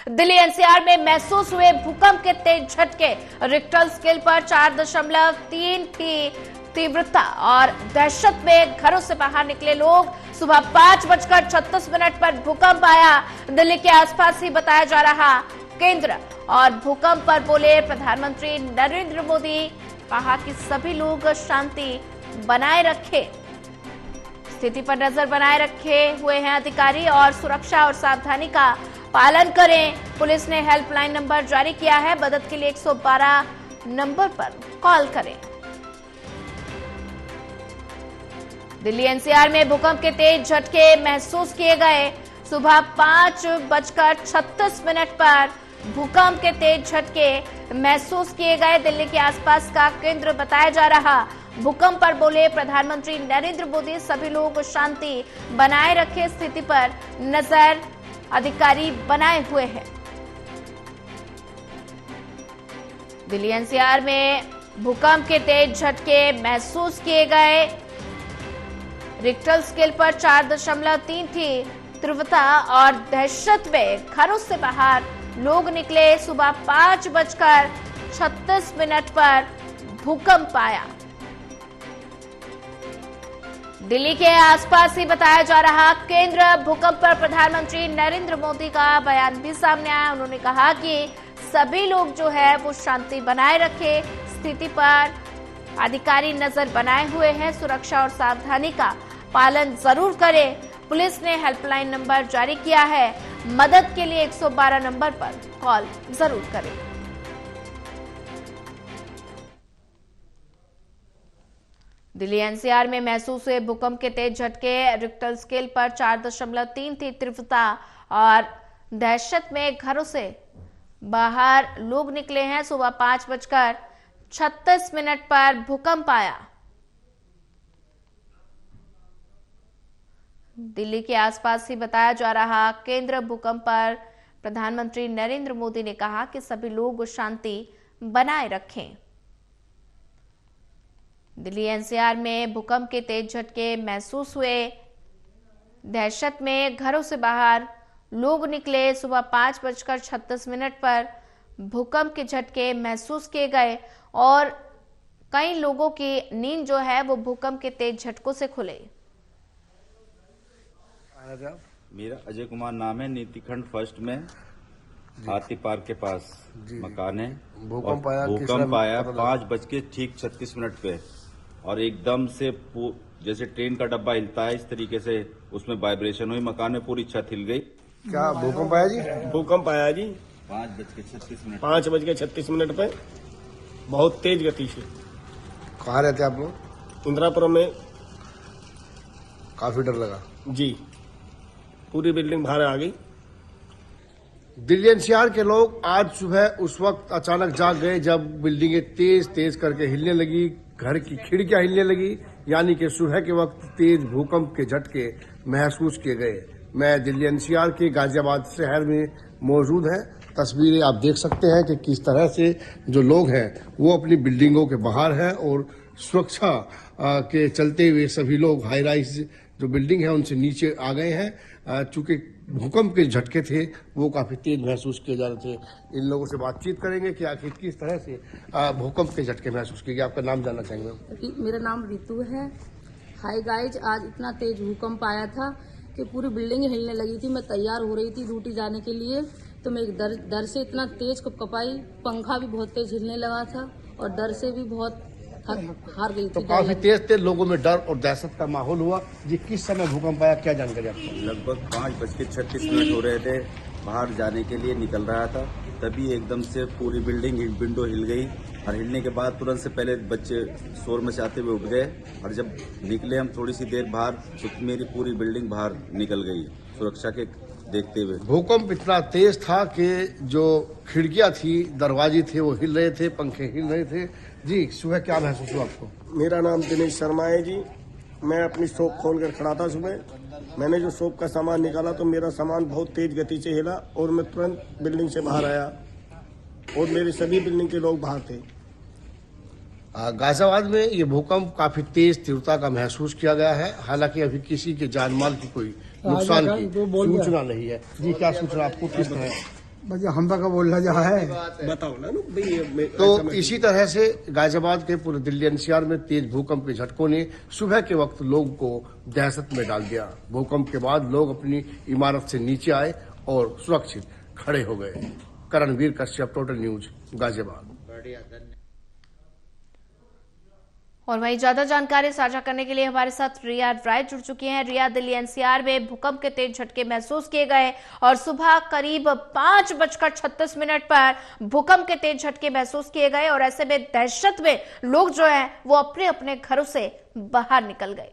Delhi NCR में महसूस हुए भूकंप के तेज झटके। रिक्टर स्केल पर 4.3 थी तीव्रता और दहशत में घरों से बाहर निकले लोग। सुबह 5:36 पर भूकंप आया। दिल्ली के आसपास ही बताया जा रहा केंद्र और भूकंप पर बोले प्रधानमंत्री नरेंद्र मोदी। कहा कि सभी लोग शांति बनाए रखें, स्थिति पर नजर बनाए रखे हुए हैं अधिकारी और सुरक्षा और सावधानी का पालन करें। पुलिस ने हेल्पलाइन नंबर जारी किया है। मदद के लिए 112 नंबर पर कॉल करें। दिल्ली एनसीआर में भूकंप के तेज झटके महसूस किए गए। सुबह 5:36 पर भूकंप के तेज झटके महसूस किए गए। दिल्ली के आसपास का केंद्र बताया जा रहा। भूकंप पर बोले प्रधानमंत्री नरेंद्र मोदी। सभी लोग शांति बनाए रखे, स्थिति पर नजर अधिकारी बनाए हुए हैं। दिल्ली एनसीआर में भूकंप के तेज झटके महसूस किए गए। रिक्टर स्केल पर 4.3 थी तीव्रता और दहशत में घरों से बाहर लोग निकले। सुबह 5:36 पर भूकंप आया। दिल्ली के आसपास ही बताया जा रहा केंद्र। भूकंप पर प्रधानमंत्री नरेंद्र मोदी का बयान भी सामने आया। उन्होंने कहा कि सभी लोग जो है वो शांति बनाए रखे, स्थिति पर अधिकारी नजर बनाए हुए हैं। सुरक्षा और सावधानी का पालन जरूर करें। पुलिस ने हेल्पलाइन नंबर जारी किया है। मदद के लिए 112 नंबर पर कॉल जरूर करें। दिल्ली एनसीआर में महसूस हुए भूकंप के तेज झटके। रिक्टर स्केल पर 4.3 थी तीव्रता और दहशत में घरों से बाहर लोग निकले हैं। सुबह 5:36 पर भूकंप आया। दिल्ली के आसपास ही बताया जा रहा केंद्र। भूकंप पर प्रधानमंत्री नरेंद्र मोदी ने कहा कि सभी लोग शांति बनाए रखें। दिल्ली एनसीआर में भूकंप के तेज झटके महसूस हुए। दहशत में घरों से बाहर लोग निकले। सुबह 5:36 पर भूकंप के झटके महसूस किए गए और कई लोगों की नींद जो है वो भूकंप के तेज झटकों से खुले। मेरा अजय कुमार नाम है। नीतिखंड फर्स्ट में हाथी पार्क के पास मकान है। भूकंप आया 5:36 पे और एकदम से जैसे ट्रेन का डब्बा हिलता है इस तरीके से उसमें वाइब्रेशन हुई। मकान में पूरी छत हिल गई। क्या भूकंप आया जी? भूकंप आया जी 5:36 पे बहुत तेज गति से। कहाँ रहते आप लोग? इंदिरापुरम में। काफी डर लगा जी, पूरी बिल्डिंग बाहर आ गई। दिल्ली एनसीआर के लोग आज सुबह उस वक्त अचानक जाग गए जब बिल्डिंगें तेज तेज करके हिलने लगी, घर की खिड़कियां हिलने लगी। यानी कि सुबह के वक्त तेज भूकंप के झटके महसूस किए गए। मैं दिल्ली एनसीआर के गाजियाबाद शहर में मौजूद है। तस्वीरें आप देख सकते हैं कि किस तरह से जो लोग हैं वो अपनी बिल्डिंगों के बाहर हैं और सुरक्षा के चलते हुए सभी लोग हाई राइज जो बिल्डिंग है उनसे नीचे आ गए हैं। चूंकि भूकंप के झटके थे वो काफी तेज महसूस किए जा रहे थे। इन लोगों से बातचीत करेंगे कि आखिर किस तरह से भूकंप के झटके महसूस किए गए। आपका नाम जानना चाहेंगे? मेरा नाम रितु है। हाय गाइज, आज इतना तेज भूकंप आया था कि पूरी बिल्डिंग हिलने लगी थी। मैं तैयार हो रही थी ड्यूटी जाने के लिए तो मैं एक डर से इतना तेज कपकपाई। पंखा भी बहुत तेज हिलने लगा था और डर से भी बहुत हार गई थी। तो काफी तेज लोगों में डर और दहशत का माहौल हुआ जी। किस समय भूकंप आया, क्या जानकारी आपको? लगभग 5:36 हो रहे थे। बाहर जाने के लिए निकल रहा था तभी एकदम से पूरी बिल्डिंग विंडो हिल गई और हिलने के बाद तुरंत से पहले बच्चे शोर मचाते हुए उठ गए और जब निकले हम थोड़ी सी देर बाहर तो मेरी पूरी बिल्डिंग बाहर निकल गई सुरक्षा के देखते हुए। भूकंप इतना तेज था कि जो खिड़कियां थी, दरवाजे थे वो हिल रहे थे, पंखे हिल रहे थे। जी, सुबह क्या महसूस हुआ आपको? मेरा नाम दिनेश शर्मा है जी। मैं अपनी शॉप खोलकर खड़ा था। सुबह मैंने जो शॉप का सामान निकाला तो मेरा सामान बहुत तेज गति से हिला और मैं तुरंत बिल्डिंग से बाहर आया और मेरे सभी बिल्डिंग के लोग बाहर थे। गाजियाबाद में ये भूकंप काफी तेज तीव्रता का महसूस किया गया है। हालांकि अभी किसी के जान माल की कोई नुकसान की सूचना नहीं है। जी, क्या सूचना आपको? किस तरह? बस हम का बोल रहा है बताओ ना भाई। तो इसी तरह से गाजियाबाद के पूरे दिल्ली एनसीआर में तेज भूकंप के झटकों ने सुबह के वक्त लोगों को दहशत में डाल दिया। भूकंप के बाद लोग अपनी इमारत से नीचे आए और सुरक्षित खड़े हो गए। Karanveer Kashyap, total news, Ghaziabad. और वहीं ज्यादा जानकारी साझा करने के लिए हमारे साथ रिया राय जुड़ चुकी हैं। रिया, दिल्ली एनसीआर में भूकंप के तेज झटके महसूस किए गए और सुबह करीब 5:36 पर भूकंप के तेज झटके महसूस किए गए और ऐसे में दहशत में लोग जो हैं वो अपने अपने घरों से बाहर निकल गए।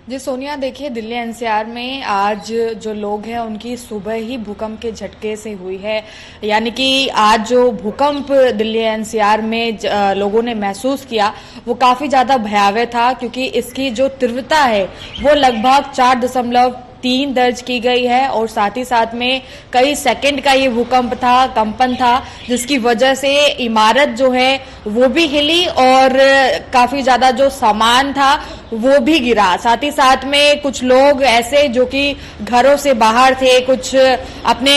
जी सोनिया, देखिए दिल्ली एनसीआर में आज जो लोग हैं उनकी सुबह ही भूकंप के झटके से हुई है। यानी कि आज जो भूकंप दिल्ली एनसीआर में लोगों ने महसूस किया वो काफी ज्यादा भयावह था, क्योंकि इसकी जो तीव्रता है वो लगभग 4.3 दर्ज की गई है और साथ ही साथ में कई सेकंड का ये भूकंप था, कंपन था, जिसकी वजह से इमारत जो है वो भी हिली और काफी ज्यादा जो सामान था वो भी गिरा। साथ ही साथ में कुछ लोग ऐसे जो कि घरों से बाहर थे, कुछ अपने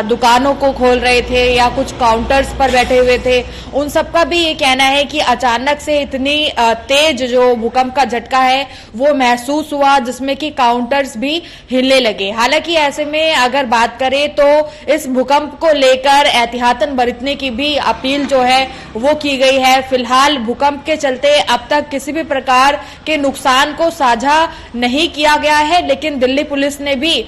दुकानों को खोल रहे थे या कुछ काउंटर्स पर बैठे हुए थे, उन सबका भी ये कहना है कि अचानक से इतनी तेज जो भूकंप का झटका है वो महसूस हुआ, जिसमें कि काउंटर्स भी हिलने लगे। हालांकि ऐसे में अगर बात करें तो इस भूकंप को लेकर एहतियातन बरतने की भी अपील जो है वो की गई है। फिलहाल भूकंप के चलते अब तक किसी भी प्रकार के नुकसान को साझा नहीं किया गया है, लेकिन दिल्ली पुलिस ने भी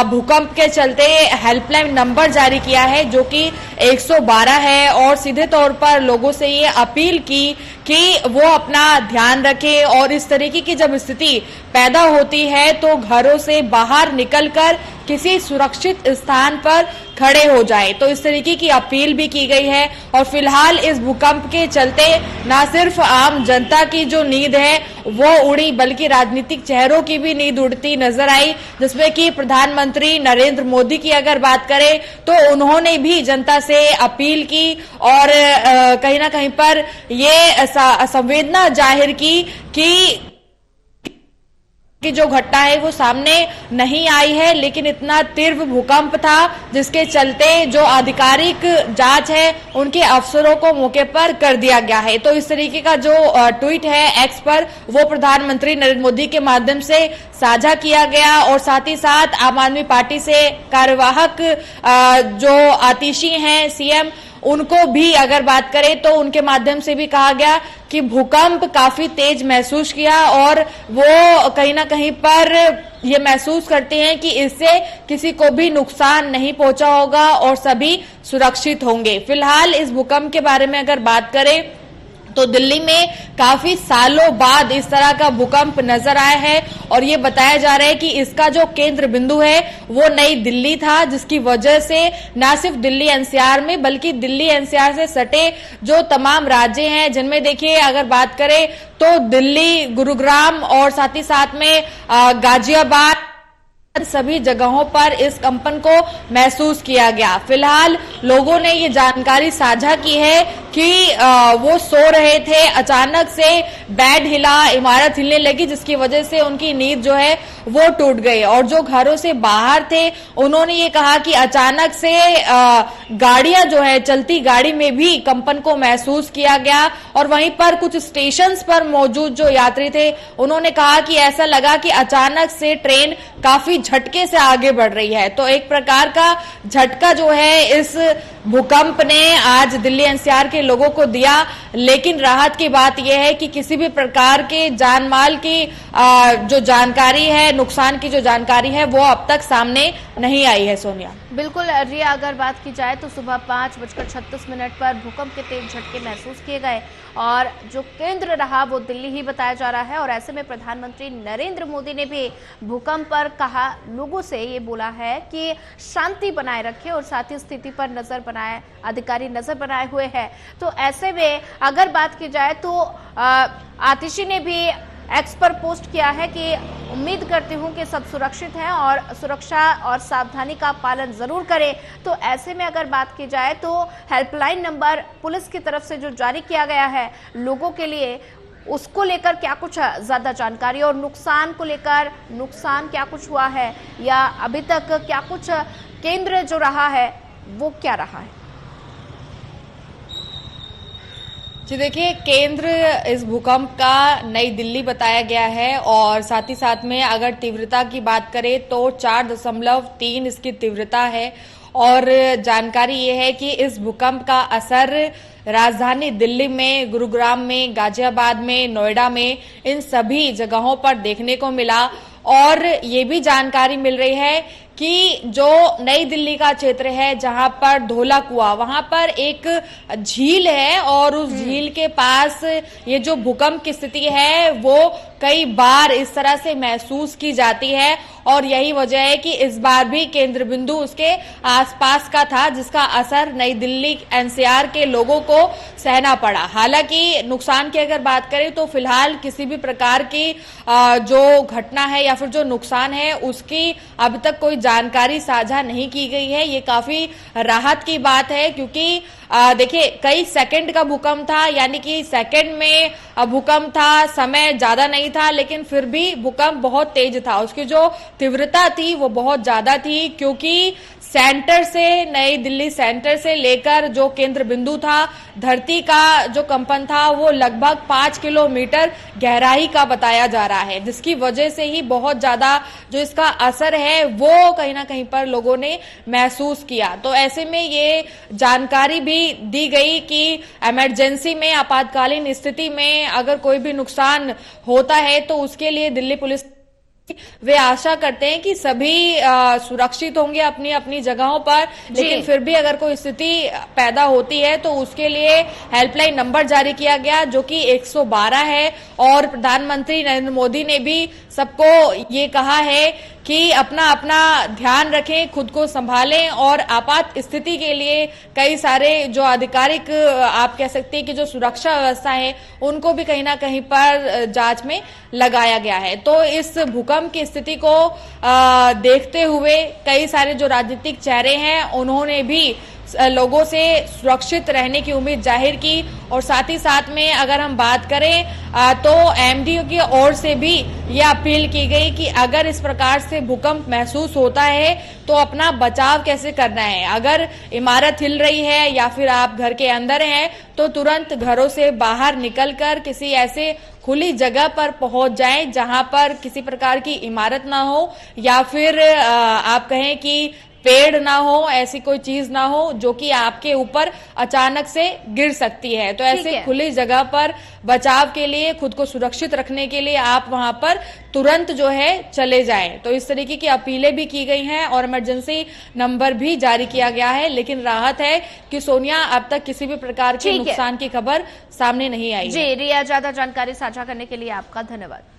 भूकंप के चलते हेल्पलाइन नंबर जारी किया है जो कि 112 है और सीधे तौर पर लोगों से ये अपील की कि वो अपना ध्यान रखें और इस तरीके की जब स्थिति पैदा होती है तो घरों से बाहर निकलकर किसी सुरक्षित स्थान पर खड़े हो जाए। तो इस तरीके की अपील भी की गई है और फिलहाल इस भूकंप के चलते न सिर्फ आम जनता की जो नींद है वो उड़ी, बल्कि राजनीतिक चेहरों की भी नींद उड़ती नजर आई, जिसमें कि प्रधानमंत्री नरेंद्र मोदी की अगर बात करें तो उन्होंने भी जनता से अपील की और कहीं ना कहीं पर ये संवेदना जाहिर की कि जो घटना है वो सामने नहीं आई है, लेकिन इतना तीव्र भूकंप था जिसके चलते जो आधिकारिक जांच है उनके अफसरों को मौके पर कर दिया गया है। तो इस तरीके का जो ट्वीट है एक्स पर वो प्रधानमंत्री नरेंद्र मोदी के माध्यम से साझा किया गया और साथ ही साथ आम आदमी पार्टी से कार्यवाहक जो आतिशी हैं सीएम, उनको भी अगर बात करें तो उनके माध्यम से भी कहा गया कि भूकंप काफी तेज महसूस किया और वो कहीं ना कहीं पर ये महसूस करते हैं कि इससे किसी को भी नुकसान नहीं पहुंचा होगा और सभी सुरक्षित होंगे। फिलहाल इस भूकंप के बारे में अगर बात करें तो दिल्ली में काफी सालों बाद इस तरह का भूकंप नजर आया है और ये बताया जा रहा है कि इसका जो केंद्र बिंदु है वो नई दिल्ली था, जिसकी वजह से न सिर्फ दिल्ली एनसीआर में बल्कि दिल्ली एनसीआर से सटे जो तमाम राज्य हैं, जिनमें देखिए अगर बात करें तो दिल्ली, गुरुग्राम और साथ ही साथ में गाजियाबाद, सभी जगहों पर इस कंपन को महसूस किया गया। फिलहाल लोगों ने ये जानकारी साझा की है कि वो सो रहे थे, अचानक से बेड हिला, इमारत हिलने लगी, जिसकी वजह से उनकी नींद जो है वो टूट गई और जो घरों से बाहर थे उन्होंने ये कहा कि अचानक से गाड़ियां जो है, चलती गाड़ी में भी कंपन को महसूस किया गया और वहीं पर कुछ स्टेशंस पर मौजूद जो यात्री थे उन्होंने कहा कि ऐसा लगा कि अचानक से ट्रेन काफी झटके से आगे बढ़ रही है। तो एक प्रकार का झटका जो है इस भूकंप ने आज दिल्ली एनसीआर के लोगों को दिया, लेकिन राहत की बात यह है कि किसी भी प्रकार के जान माल की जो जानकारी है, नुकसान की जो जानकारी है वो अब तक सामने नहीं आई है। सोनिया, बिल्कुल रिया, अगर बात की जाए तो सुबह 5:36 पर भूकंप के तेज झटके महसूस किए गए और जो केंद्र रहा वो दिल्ली ही बताया जा रहा है और ऐसे में प्रधानमंत्री नरेंद्र मोदी ने भी भूकंप पर कहा, लोगों से ये बोला है कि शांति बनाए रखें और साथ ही स्थिति पर नजर बनाए, अधिकारी नजर बनाए हुए हैं। तो ऐसे में अगर बात की जाए तो आतिशी ने भी एक्स पर पोस्ट किया है कि उम्मीद करती हूं कि सब सुरक्षित हैं और सुरक्षा और सावधानी का पालन जरूर करें। तो ऐसे में अगर बात की जाए तो हेल्पलाइन नंबर पुलिस की तरफ से जो जारी किया गया है लोगों के लिए उसको लेकर क्या कुछ ज्यादा जानकारी और नुकसान को लेकर नुकसान क्या कुछ हुआ है या अभी तक क्या कुछ केंद्र जो रहा है वो क्या रहा है? जी देखिए, केंद्र इस भूकंप का नई दिल्ली बताया गया है और साथ ही साथ में अगर तीव्रता की बात करें तो 4.3 इसकी तीव्रता है। और जानकारी ये है कि इस भूकंप का असर राजधानी दिल्ली में, गुरुग्राम में, गाजियाबाद में, नोएडा में, इन सभी जगहों पर देखने को मिला। और ये भी जानकारी मिल रही है कि जो नई दिल्ली का क्षेत्र है जहां पर धौला कुआं, वहां पर एक झील है और उस झील के पास ये जो भूकंप की स्थिति है वो कई बार इस तरह से महसूस की जाती है। और यही वजह है कि इस बार भी केंद्र बिंदु उसके आसपास का था, जिसका असर नई दिल्ली एनसीआर के लोगों को सहना पड़ा। हालांकि नुकसान की अगर बात करें तो फिलहाल किसी भी प्रकार की जो घटना है या फिर जो नुकसान है उसकी अभी तक कोई जानकारी साझा नहीं की गई है। ये काफी राहत की बात है क्योंकि देखिए कई सेकंड का भूकंप था, यानी कि सेकंड में भूकंप था, समय ज्यादा नहीं था, लेकिन फिर भी भूकंप बहुत तेज था। उसकी जो तीव्रता थी वो बहुत ज्यादा थी क्योंकि सेंटर से, नई दिल्ली सेंटर से लेकर जो केंद्र बिंदु था, धरती का जो कंपन था वो लगभग 5 किलोमीटर गहराई का बताया जा रहा है, जिसकी वजह से ही बहुत ज्यादा जो इसका असर है वो कहीं ना कहीं पर लोगों ने महसूस किया। तो ऐसे में ये जानकारी भी दी गई कि इमरजेंसी में, आपातकालीन स्थिति में अगर कोई भी नुकसान होता है तो उसके लिए दिल्ली पुलिस वे आशा करते हैं कि सभी सुरक्षित होंगे अपनी अपनी जगहों पर। लेकिन फिर भी अगर कोई स्थिति पैदा होती है तो उसके लिए हेल्पलाइन नंबर जारी किया गया जो कि 112 है। और प्रधानमंत्री नरेंद्र मोदी ने भी सबको ये कहा है कि अपना अपना ध्यान रखें, खुद को संभालें और आपात स्थिति के लिए कई सारे जो आधिकारिक आप कह सकते हैं कि जो सुरक्षा व्यवस्था है उनको भी कहीं ना कहीं पर जांच में लगाया गया है। तो इस भूकंप की स्थिति को देखते हुए कई सारे जो राजनीतिक चेहरे हैं उन्होंने भी लोगों से सुरक्षित रहने की उम्मीद जाहिर की। और साथ ही साथ में अगर हम बात करें तो एमडीओ की ओर से भी ये अपील की गई कि अगर इस प्रकार से भूकंप महसूस होता है तो अपना बचाव कैसे करना है। अगर इमारत हिल रही है या फिर आप घर के अंदर हैं तो तुरंत घरों से बाहर निकलकर किसी ऐसे खुली जगह पर पहुंच जाएं जहां पर किसी प्रकार की इमारत ना हो या फिर आप कहें कि पेड़ ना हो, ऐसी कोई चीज ना हो जो कि आपके ऊपर अचानक से गिर सकती है। तो ऐसे खुली जगह पर बचाव के लिए, खुद को सुरक्षित रखने के लिए आप वहां पर तुरंत जो है चले जाएं। तो इस तरीके की अपीलें भी की गई हैं और इमरजेंसी नंबर भी जारी किया गया है। लेकिन राहत है कि सोनिया अब तक किसी भी प्रकार के नुकसान की खबर सामने नहीं आई। जी रिया, ज्यादा जानकारी साझा करने के लिए आपका धन्यवाद।